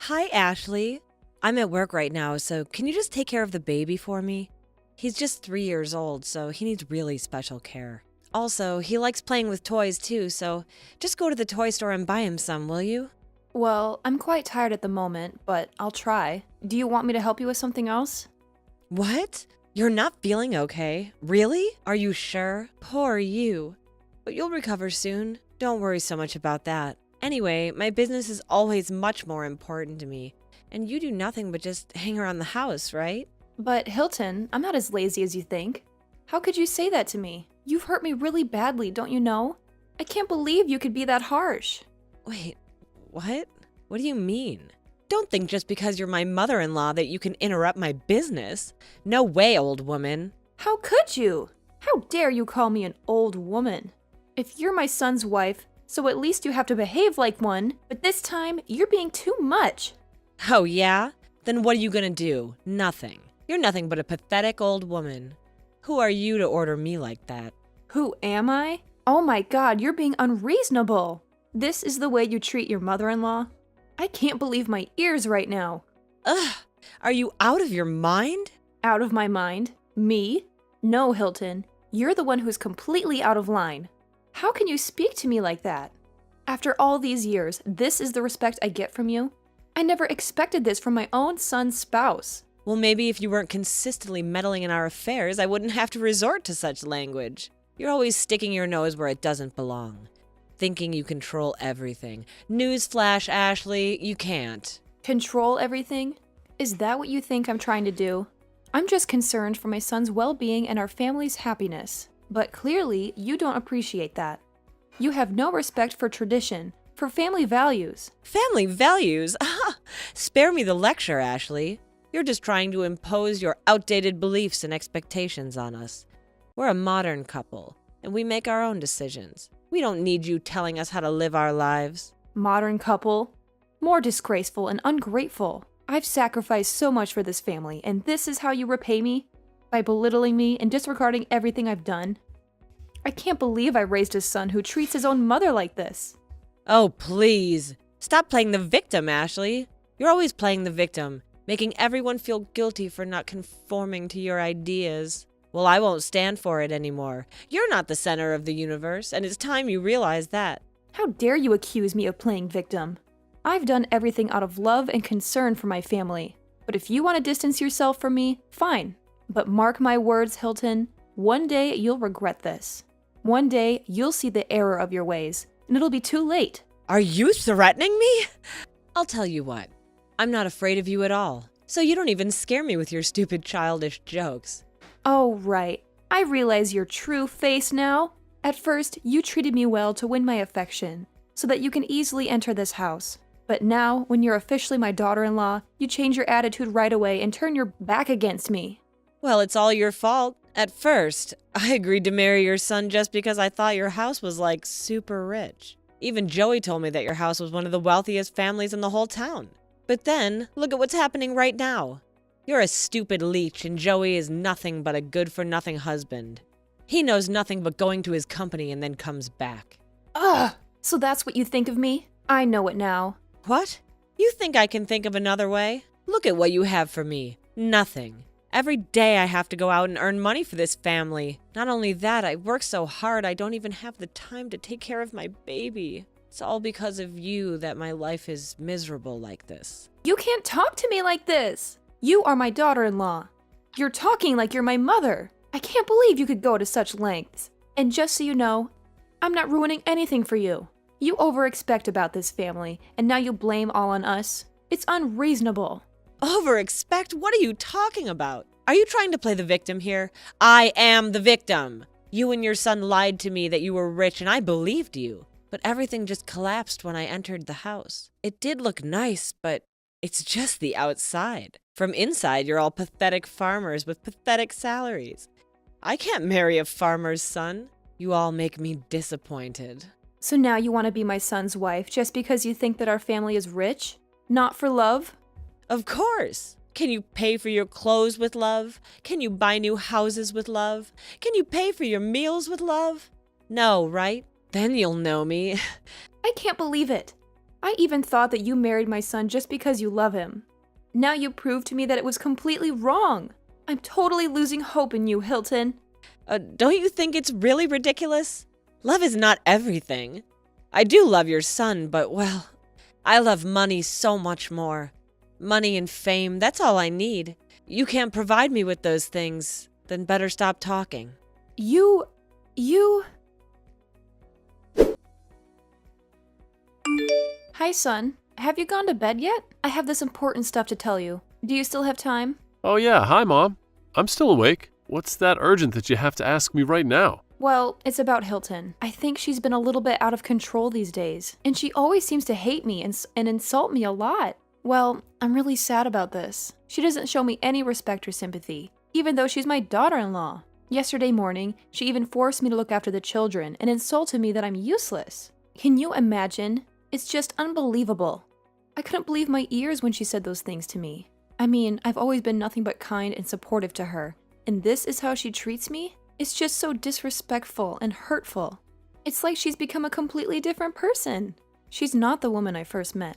Hi, Ashley. I'm at work right now, so can you just take care of the baby for me? He's just 3 years old, so he needs really special care. Also, he likes playing with toys too, so just go to the toy store and buy him some, will you? Well, I'm quite tired at the moment, but I'll try. Do you want me to help you with something else? What? You're not feeling okay? Really? Are you sure? Poor you. But you'll recover soon. Don't worry so much about that. Anyway, my business is always much more important to me. And you do nothing but just hang around the house, right? But Hilton, I'm not as lazy as you think. How could you say that to me? You've hurt me really badly, don't you know? I can't believe you could be that harsh. Wait, what? What do you mean? Don't think just because you're my mother-in-law that you can interrupt my business. No way, old woman. How could you? How dare you call me an old woman? If you're my son's wife, so at least you have to behave like one, but this time you're being too much. Oh, yeah? Then what are you gonna do? Nothing. You're nothing but a pathetic old woman. Who are you to order me like that? Who am I? Oh my god, you're being unreasonable. This is the way you treat your mother-in-law? I can't believe my ears right now. Ugh! Are you out of your mind? Out of my mind? Me? No, Hilton. You're the one who's completely out of line. How can you speak to me like that? After all these years, this is the respect I get from you? I never expected this from my own son's spouse. Well, maybe if you weren't consistently meddling in our affairs, I wouldn't have to resort to such language. You're always sticking your nose where it doesn't belong. Thinking you control everything. Newsflash, Ashley, you can't. Control everything? Is that what you think I'm trying to do? I'm just concerned for my son's well-being and our family's happiness. But clearly, you don't appreciate that. You have no respect for tradition, for family values. Family values? Spare me the lecture, Ashley. You're just trying to impose your outdated beliefs and expectations on us. We're a modern couple, and we make our own decisions. We don't need you telling us how to live our lives. Modern couple? More disgraceful and ungrateful. I've sacrificed so much for this family, and this is how you repay me? By belittling me and disregarding everything I've done? I can't believe I raised a son who treats his own mother like this. Oh, please. Stop playing the victim, Ashley. You're always playing the victim, making everyone feel guilty for not conforming to your ideas. Well, I won't stand for it anymore. You're not the center of the universe, and it's time you realize that. How dare you accuse me of playing victim? I've done everything out of love and concern for my family. But if you want to distance yourself from me, fine. But mark my words, Hilton, one day you'll regret this. One day you'll see the error of your ways, and it'll be too late. Are you threatening me? I'll tell you what. I'm not afraid of you at all, so you don't even scare me with your stupid childish jokes. Oh, right. I realize your true face now. At first, you treated me well to win my affection, so that you can easily enter this house. But now, when you're officially my daughter-in-law, you change your attitude right away and turn your back against me. Well, it's all your fault. At first, I agreed to marry your son just because I thought your house was like super rich. Even Joey told me that your house was one of the wealthiest families in the whole town. But then, look at what's happening right now. You're a stupid leech, and Joey is nothing but a good-for-nothing husband. He knows nothing but going to his company and then comes back. Ugh! So that's what you think of me? I know it now. What? You think I can think of another way? Look at what you have for me. Nothing. Every day I have to go out and earn money for this family. Not only that, I work so hard I don't even have the time to take care of my baby. It's all because of you that my life is miserable like this. You can't talk to me like this! You are my daughter-in-law. You're talking like you're my mother. I can't believe you could go to such lengths. And just so you know, I'm not ruining anything for you. You over-expect about this family, and now you blame all on us. It's unreasonable. Over-expect? What are you talking about? Are you trying to play the victim here? I am the victim. You and your son lied to me that you were rich, and I believed you. But everything just collapsed when I entered the house. It did look nice, but it's just the outside. From inside, you're all pathetic farmers with pathetic salaries. I can't marry a farmer's son. You all make me disappointed. So now you want to be my son's wife just because you think that our family is rich? Not for love? Of course. Can you pay for your clothes with love? Can you buy new houses with love? Can you pay for your meals with love? No, right? Then you'll know me. I can't believe it. I even thought that you married my son just because you love him. Now you prove to me that it was completely wrong. I'm totally losing hope in you, Hilton. Don't you think it's really ridiculous? Love is not everything. I do love your son, but, well, I love money so much more. Money and fame, that's all I need. You can't provide me with those things, then better stop talking. You... Hi, son. Have you gone to bed yet? I have this important stuff to tell you. Do you still have time? Oh yeah, hi Mom. I'm still awake. What's that urgent that you have to ask me right now? Well, it's about Hilton. I think she's been a little bit out of control these days, and she always seems to hate me and insult me a lot. Well, I'm really sad about this. She doesn't show me any respect or sympathy, even though she's my daughter-in-law. Yesterday morning, she even forced me to look after the children and insulted me that I'm useless. Can you imagine? It's just unbelievable. I couldn't believe my ears when she said those things to me. I mean, I've always been nothing but kind and supportive to her, and this is how she treats me? It's just so disrespectful and hurtful. It's like she's become a completely different person. She's not the woman I first met.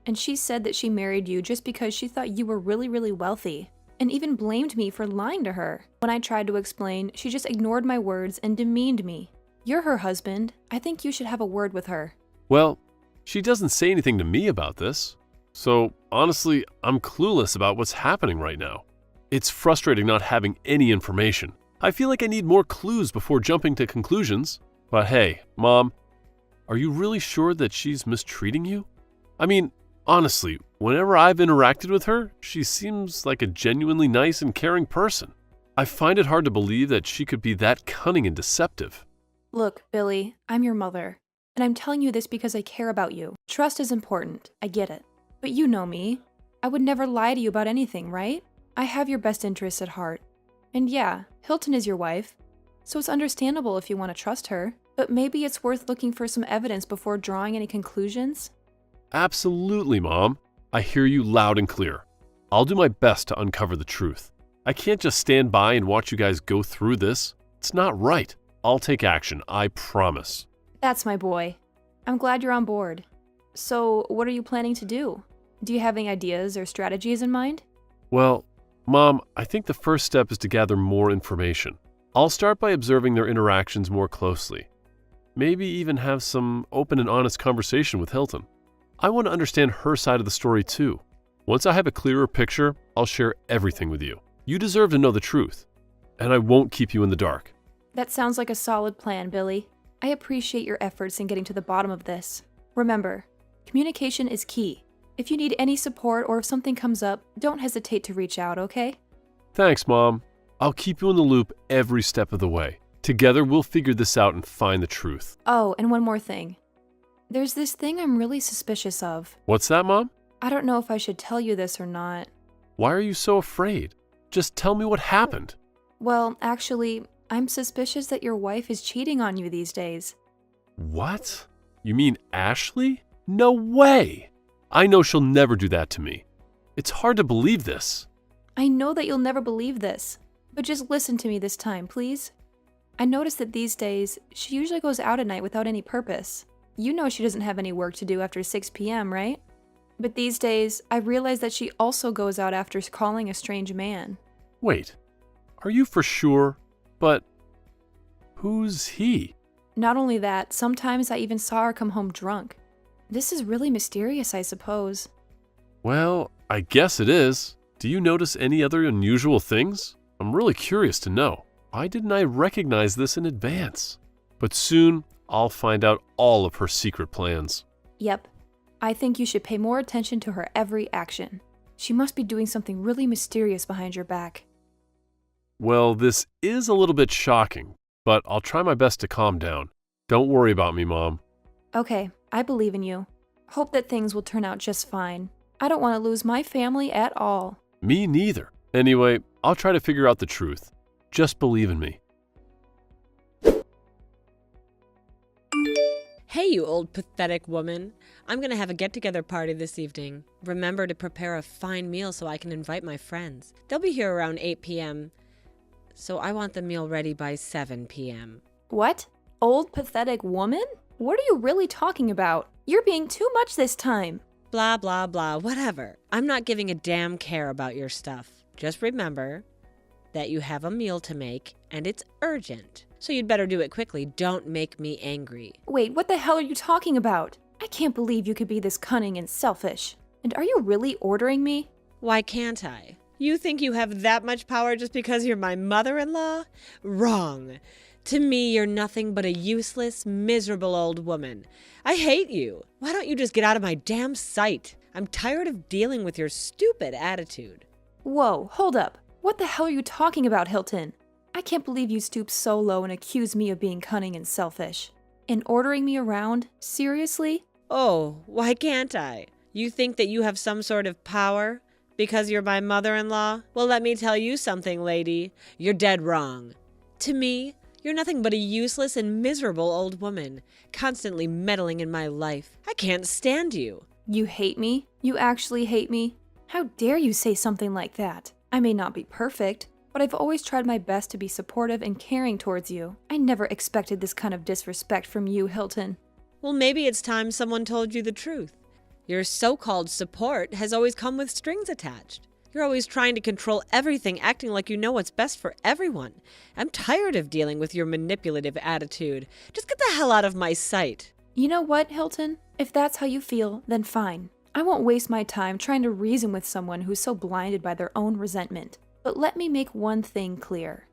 And she said that she married you just because she thought you were really, really wealthy, and even blamed me for lying to her. When I tried to explain, she just ignored my words and demeaned me. You're her husband. I think you should have a word with her. Well, she doesn't say anything to me about this. So honestly, I'm clueless about what's happening right now. It's frustrating not having any information. I feel like I need more clues before jumping to conclusions. But hey, Mom, are you really sure that she's mistreating you? I mean, honestly, whenever I've interacted with her, she seems like a genuinely nice and caring person. I find it hard to believe that she could be that cunning and deceptive. Look, Billy, I'm your mother, and I'm telling you this because I care about you. Trust is important, I get it. But you know me. I would never lie to you about anything, right? I have your best interests at heart. And yeah, Hilton is your wife, so it's understandable if you want to trust her, but maybe it's worth looking for some evidence before drawing any conclusions. Absolutely, Mom. I hear you loud and clear. I'll do my best to uncover the truth. I can't just stand by and watch you guys go through this. It's not right. I'll take action, I promise. That's my boy. I'm glad you're on board. So, what are you planning to do? Do you have any ideas or strategies in mind? Well, Mom, I think the first step is to gather more information. I'll start by observing their interactions more closely. Maybe even have some open and honest conversation with Hilton. I want to understand her side of the story too. Once I have a clearer picture, I'll share everything with you. You deserve to know the truth, and I won't keep you in the dark. That sounds like a solid plan, Billy. I appreciate your efforts in getting to the bottom of this. Remember, communication is key. If you need any support or if something comes up, don't hesitate to reach out, okay? Thanks, Mom. I'll keep you in the loop every step of the way. Together, we'll figure this out and find the truth. Oh, and one more thing. There's this thing I'm really suspicious of. What's that, Mom? I don't know if I should tell you this or not. Why are you so afraid? Just tell me what happened. Well, actually, I'm suspicious that your wife is cheating on you these days. What? You mean Ashley? No way! I know she'll never do that to me. It's hard to believe this. I know that you'll never believe this, but just listen to me this time, please. I noticed that these days, she usually goes out at night without any purpose. You know she doesn't have any work to do after 6 p.m., right? But these days, I realize that she also goes out after calling a strange man. Wait, are you for sure? But who's he? Not only that, sometimes I even saw her come home drunk. This is really mysterious, I suppose. Well, I guess it is. Do you notice any other unusual things? I'm really curious to know. Why didn't I recognize this in advance? But soon, I'll find out all of her secret plans. Yep. I think you should pay more attention to her every action. She must be doing something really mysterious behind your back. Well, this is a little bit shocking, but I'll try my best to calm down. Don't worry about me, Mom. Okay, I believe in you. Hope that things will turn out just fine. I don't want to lose my family at all. Me neither. Anyway, I'll try to figure out the truth. Just believe in me. Hey, you old pathetic woman. I'm gonna have a get-together party this evening. Remember to prepare a fine meal so I can invite my friends. They'll be here around 8 p.m., so I want the meal ready by 7 p.m. What? Old pathetic woman? What are you really talking about? You're being too much this time. Blah, blah, blah, whatever. I'm not giving a damn care about your stuff. Just remember that you have a meal to make and it's urgent. So you'd better do it quickly. Don't make me angry. Wait, what the hell are you talking about? I can't believe you could be this cunning and selfish. And are you really ordering me? Why can't I? You think you have that much power just because you're my mother-in-law? Wrong. To me, you're nothing but a useless, miserable old woman. I hate you. Why don't you just get out of my damn sight? I'm tired of dealing with your stupid attitude. Whoa, hold up. What the hell are you talking about, Hilton? I can't believe you stooped so low and accused me of being cunning and selfish. And ordering me around? Seriously? Oh, why can't I? You think that you have some sort of power? Because you're my mother-in-law? Well, let me tell you something, lady. You're dead wrong. To me, you're nothing but a useless and miserable old woman, constantly meddling in my life. I can't stand you. You hate me? You actually hate me? How dare you say something like that? I may not be perfect, but I've always tried my best to be supportive and caring towards you. I never expected this kind of disrespect from you, Hilton. Well, maybe it's time someone told you the truth. Your so-called support has always come with strings attached. You're always trying to control everything, acting like you know what's best for everyone. I'm tired of dealing with your manipulative attitude. Just get the hell out of my sight. You know what, Hilton? If that's how you feel, then fine. I won't waste my time trying to reason with someone who's so blinded by their own resentment. But let me make one thing clear.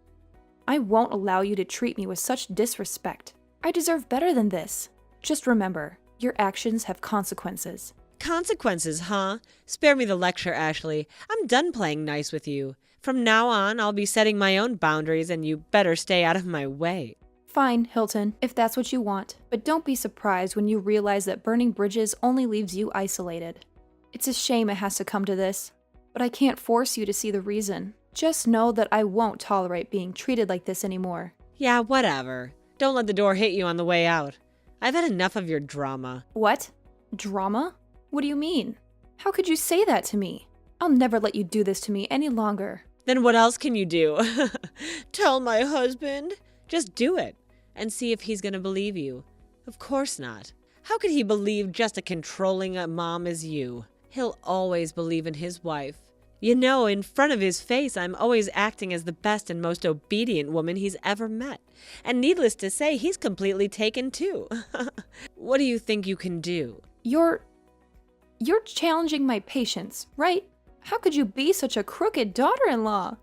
I won't allow you to treat me with such disrespect. I deserve better than this. Just remember, your actions have consequences. Consequences, huh? Spare me the lecture, Ashley. I'm done playing nice with you. From now on, I'll be setting my own boundaries and you better stay out of my way. Fine, Hilton, if that's what you want. But don't be surprised when you realize that burning bridges only leaves you isolated. It's a shame it has to come to this, but I can't force you to see the reason. Just know that I won't tolerate being treated like this anymore. Yeah, whatever. Don't let the door hit you on the way out. I've had enough of your drama. What? Drama? What do you mean? How could you say that to me? I'll never let you do this to me any longer. Then what else can you do? Tell my husband? Just do it and see if he's going to believe you. Of course not. How could he believe just a controlling mom as you? He'll always believe in his wife. You know, in front of his face, I'm always acting as the best and most obedient woman he's ever met. And needless to say, he's completely taken too. What do you think you can do? You're challenging my patience, right? How could you be such a crooked daughter-in-law?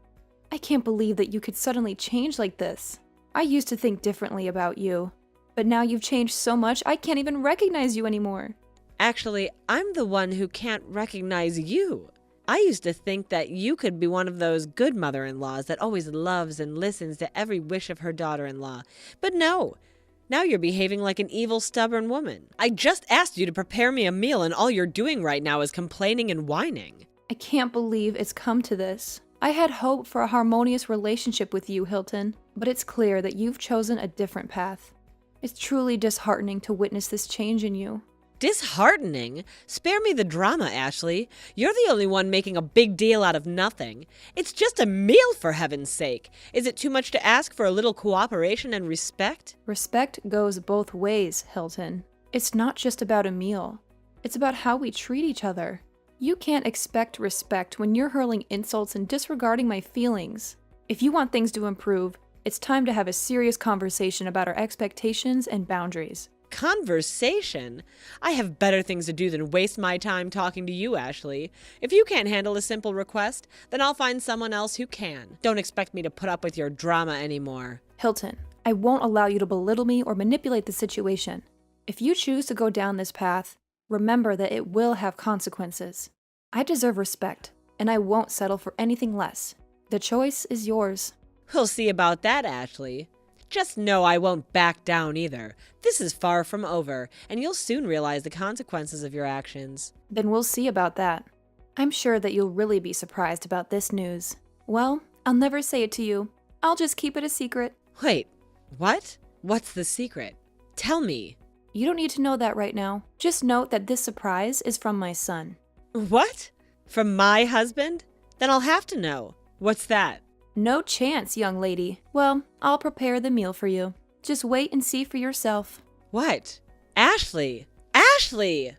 I can't believe that you could suddenly change like this. I used to think differently about you, but now you've changed so much I can't even recognize you anymore. Actually, I'm the one who can't recognize you. I used to think that you could be one of those good mother-in-laws that always loves and listens to every wish of her daughter-in-law. But no, now you're behaving like an evil, stubborn woman. I just asked you to prepare me a meal and all you're doing right now is complaining and whining. I can't believe it's come to this. I had hope for a harmonious relationship with you, Hilton, but it's clear that you've chosen a different path. It's truly disheartening to witness this change in you. Disheartening? Spare me the drama, Ashley. You're the only one making a big deal out of nothing. It's just a meal, for heaven's sake. Is it too much to ask for a little cooperation and respect? Respect goes both ways, Hilton. It's not just about a meal. It's about how we treat each other. You can't expect respect when you're hurling insults and disregarding my feelings. If you want things to improve, it's time to have a serious conversation about our expectations and boundaries. Conversation? I have better things to do than waste my time talking to you, Ashley. If you can't handle a simple request, then I'll find someone else who can. Don't expect me to put up with your drama anymore. Hilton, I won't allow you to belittle me or manipulate the situation. If you choose to go down this path, remember that it will have consequences. I deserve respect, and I won't settle for anything less. The choice is yours. We'll see about that, Ashley. Just know I won't back down either. This is far from over, and you'll soon realize the consequences of your actions. Then we'll see about that. I'm sure that you'll really be surprised about this news. Well, I'll never say it to you. I'll just keep it a secret. Wait, what? What's the secret? Tell me. You don't need to know that right now. Just note that this surprise is from my son. What? From my husband? Then I'll have to know. What's that? No chance, young lady. Well, I'll prepare the meal for you. Just wait and see for yourself. What? Ashley! Ashley!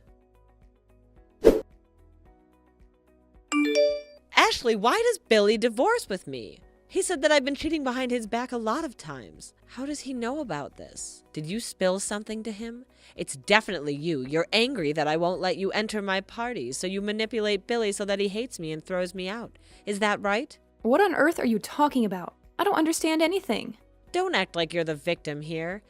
Ashley, why does Billy divorce with me? He said that I've been cheating behind his back a lot of times. How does he know about this? Did you spill something to him? It's definitely you. You're angry that I won't let you enter my parties, so you manipulate Billy so that he hates me and throws me out. Is that right? What on earth are you talking about? I don't understand anything. Don't act like you're the victim here.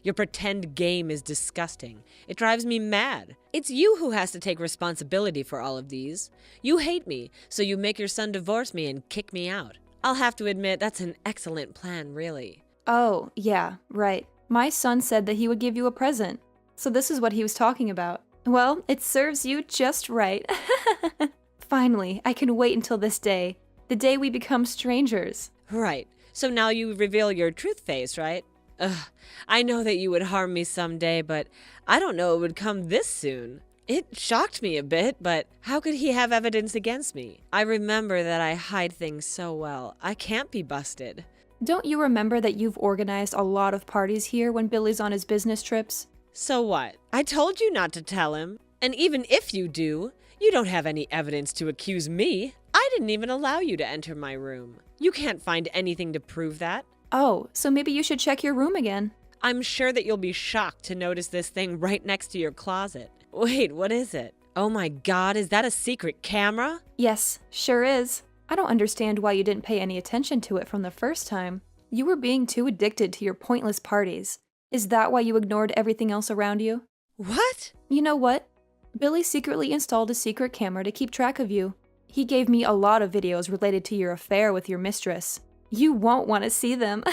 Your pretend game is disgusting. It drives me mad. It's you who has to take responsibility for all of these. You hate me, so you make your son divorce me and kick me out. I'll have to admit that's an excellent plan, really. Oh, yeah, right. My son said that he would give you a present. So this is what he was talking about. Well, it serves you just right. Finally, I can wait until this day. The day we become strangers. Right. So now you reveal your truth face, right? I know that you would harm me someday, but I don't know it would come this soon. It shocked me a bit, but how could he have evidence against me? I remember that I hide things so well. I can't be busted. Don't you remember that you've organized a lot of parties here when Billy's on his business trips? So what? I told you not to tell him. And even if you do, you don't have any evidence to accuse me. I didn't even allow you to enter my room. You can't find anything to prove that. Oh, so maybe you should check your room again. I'm sure that you'll be shocked to notice this thing right next to your closet. Wait, what is it? Oh my God, is that a secret camera? Yes, sure is. I don't understand why you didn't pay any attention to it from the first time. You were being too addicted to your pointless parties. Is that why you ignored everything else around you? What? You know what? Billy secretly installed a secret camera to keep track of you. He gave me a lot of videos related to your affair with your mistress. You won't want to see them.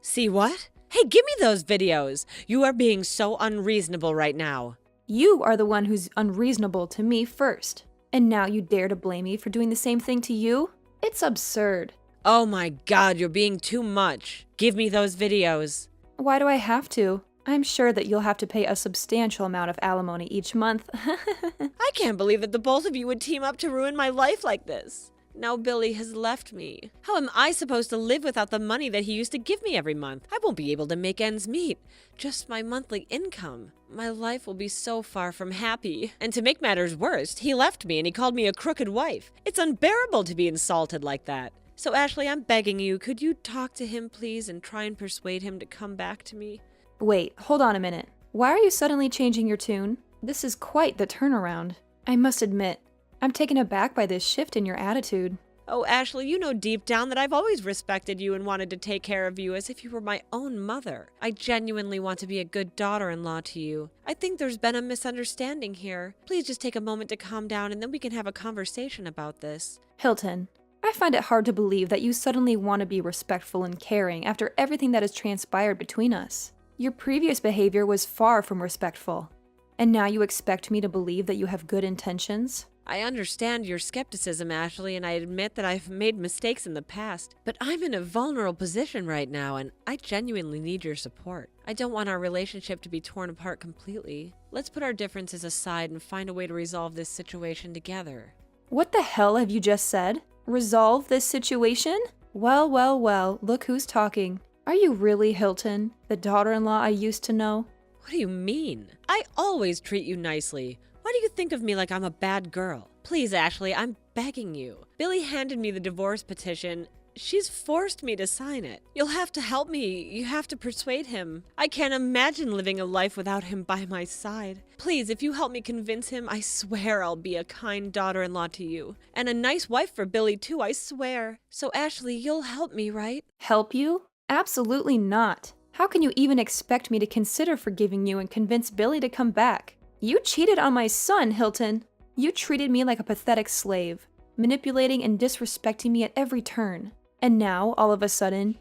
See what? Hey, give me those videos. You are being so unreasonable right now. You are the one who's unreasonable to me first. And now you dare to blame me for doing the same thing to you? It's absurd. Oh my God, you're being too much. Give me those videos. Why do I have to? I'm sure that you'll have to pay a substantial amount of alimony each month. I can't believe that the both of you would team up to ruin my life like this. Now Billy has left me. How am I supposed to live without the money that he used to give me every month? I won't be able to make ends meet. Just my monthly income. My life will be so far from happy. And to make matters worse, he left me and he called me a crooked wife. It's unbearable to be insulted like that. So Ashley, I'm begging you, could you talk to him please and try and persuade him to come back to me? Wait, hold on a minute. Why are you suddenly changing your tune? This is quite the turnaround. I must admit, I'm taken aback by this shift in your attitude. Oh, Ashley, you know deep down that I've always respected you and wanted to take care of you as if you were my own mother. I genuinely want to be a good daughter-in-law to you. I think there's been a misunderstanding here. Please just take a moment to calm down and then we can have a conversation about this. Hilton, I find it hard to believe that you suddenly want to be respectful and caring after everything that has transpired between us. Your previous behavior was far from respectful. And now you expect me to believe that you have good intentions? I understand your skepticism, Ashley, and I admit that I've made mistakes in the past, but I'm in a vulnerable position right now, and I genuinely need your support. I don't want our relationship to be torn apart completely. Let's put our differences aside and find a way to resolve this situation together. What the hell have you just said? Resolve this situation? Well, look who's talking. Are you really Hilton, the daughter-in-law I used to know? What do you mean? I always treat you nicely. Why do you think of me like I'm a bad girl? Please, Ashley, I'm begging you. Billy handed me the divorce petition. She's forced me to sign it. You'll have to help me. You have to persuade him. I can't imagine living a life without him by my side. Please, if you help me convince him, I swear I'll be a kind daughter-in-law to you. And a nice wife for Billy, too, I swear. So, Ashley, you'll help me, right? Help you? Absolutely not. How can you even expect me to consider forgiving you and convince Billy to come back? You cheated on my son, Hilton. You treated me like a pathetic slave, manipulating and disrespecting me at every turn. And now, all of a sudden,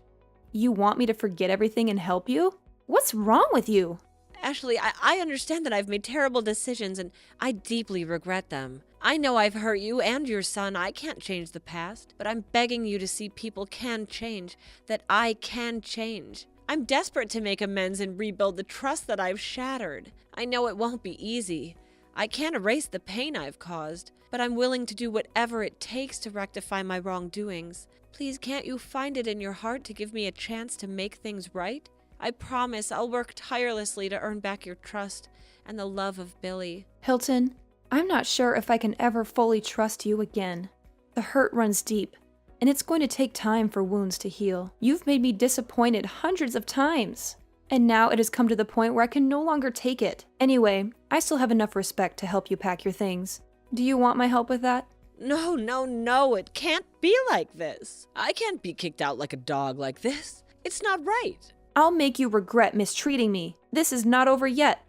you want me to forget everything and help you? What's wrong with you? Ashley, I understand that I've made terrible decisions and I deeply regret them. I know I've hurt you and your son. I can't change the past, but I'm begging you to see people can change, that I can change. I'm desperate to make amends and rebuild the trust that I've shattered. I know it won't be easy. I can't erase the pain I've caused, but I'm willing to do whatever it takes to rectify my wrongdoings. Please, can't you find it in your heart to give me a chance to make things right? I promise I'll work tirelessly to earn back your trust and the love of Billy. Hilton, I'm not sure if I can ever fully trust you again. The hurt runs deep, and it's going to take time for wounds to heal. You've made me disappointed hundreds of times, and now it has come to the point where I can no longer take it. Anyway, I still have enough respect to help you pack your things. Do you want my help with that? No, no, no, it can't be like this. I can't be kicked out like a dog like this. It's not right. I'll make you regret mistreating me. This is not over yet.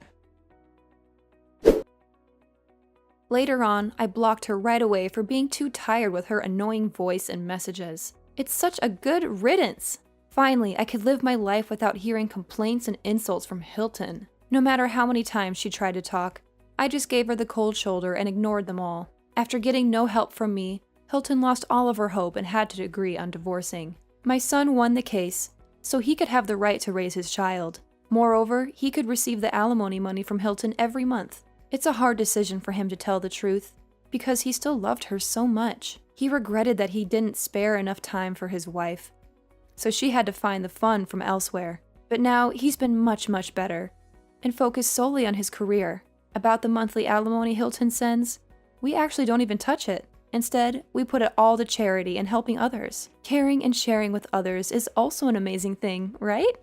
Later on, I blocked her right away for being too tired with her annoying voice and messages. It's such a good riddance. Finally, I could live my life without hearing complaints and insults from Hilton. No matter how many times she tried to talk, I just gave her the cold shoulder and ignored them all. After getting no help from me, Hilton lost all of her hope and had to agree on divorcing. My son won the case, so he could have the right to raise his child. Moreover, he could receive the alimony money from Hilton every month. It's a hard decision for him to tell the truth, because he still loved her so much. He regretted that he didn't spare enough time for his wife, so she had to find the fun from elsewhere. But now he's been much, much better, and focused solely on his career. About the monthly alimony Hilton sends, we actually don't even touch it. Instead, we put it all to charity and helping others. Caring and sharing with others is also an amazing thing, right?